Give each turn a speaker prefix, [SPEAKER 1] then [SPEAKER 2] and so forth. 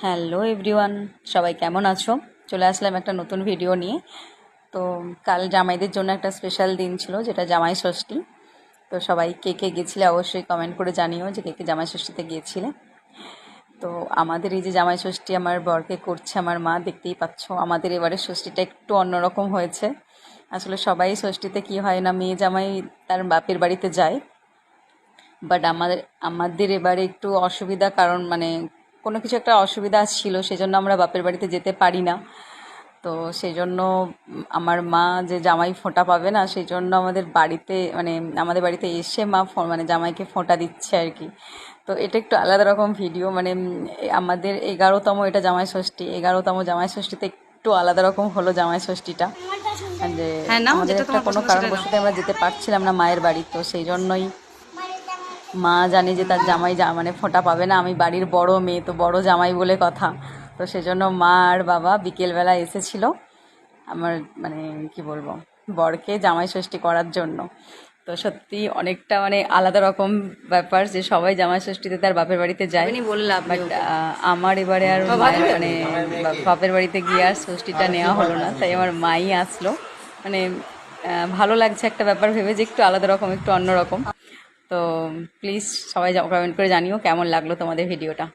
[SPEAKER 1] Hello everyone, সবাই কেমন আছো? চলে আসলাম একটা নতুন ভিডিও নিয়ে। তো কাল জামাইদের জন্য একটা স্পেশাল দিন ছিল, যেটা জামাই ষষ্ঠী। তো সবাই কে কে গিয়েছিলে অবশ্যই কমেন্ট করে জানিও যে কে কে জামাই ষষ্ঠীতে গিয়েছিলে। তো আমাদের এই যে জামাই ষষ্ঠী আমার বরকে করছে আমার মা, দেখতেই পাচ্ছ। আমাদের এবারে ষষ্ঠীটা একটু অন্যরকম হয়েছে। আসলে সবাই ষষ্ঠীতে কি হয় না, মেয়ে জামাই তার বাপের বাড়িতে যায়। বাট আমাদের আমাদের এবারে একটু অসুবিধা, কারণ মানে কোনো কিছু একটা অসুবিধা ছিল, সেজন্য আমরা বাপের বাড়িতে যেতে পারি না। তো সেই জন্য আমার মা যে জামাই ফোঁটা পাবে না, সেই জন্য আমাদের বাড়িতে মানে আমাদের বাড়িতে এসে মা মানে জামাইকে ফোঁটা দিচ্ছে আর কি। তো এটা একটু আলাদা রকম ভিডিও, মানে আমাদের 11তম এটা জামাই ষষ্ঠী, 11তম জামাই ষষ্ঠীতে একটু আলাদা রকম হলো জামাই ষষ্ঠীটা। যে
[SPEAKER 2] হ্যাঁ, নাও
[SPEAKER 1] আমাদের
[SPEAKER 2] যেটা
[SPEAKER 1] একটা
[SPEAKER 2] তোমার
[SPEAKER 1] কোনো
[SPEAKER 2] পছন্দ সেটা নাও।
[SPEAKER 1] কারণবশত আমরা যেতে পারছিলাম না মায়ের বাড়ি, তো সেই জন্যই মা জানে যে তার জামাই মানে ফোঁটা পাবে না। আমি বাড়ির বড় মেয়ে, তো বড় জামাই বলে কথা। তো সেজন্য মা আর বাবা বিকেলবেলা এসেছিল আমার মানে কি বলবো, বরকে জামাই ষষ্ঠী করার জন্য। তো সত্যি অনেকটা মানে আলাদা রকম ব্যাপার যে সবাই জামাই ষষ্ঠীতে তার বাপের বাড়িতে যায়।
[SPEAKER 2] তুমি বললে আপনি
[SPEAKER 1] বাট
[SPEAKER 2] ওকে
[SPEAKER 1] আমার এবারে আর
[SPEAKER 2] ভাত
[SPEAKER 1] মায়ের
[SPEAKER 2] হবে?
[SPEAKER 1] মানে বাপের বাড়িতে গিয়ে আর ষষ্ঠীটা নেওয়া হলো না, তাই আমার মাই আসলো। মানে ভালো লাগছে একটা ব্যাপার ভেবে যে একটু আলাদা রকম, একটু অন্য রকম। তো প্লিজ সবাই কমেন্ট করে জানিও কেমন লাগলো তোমাদের ভিডিওটা।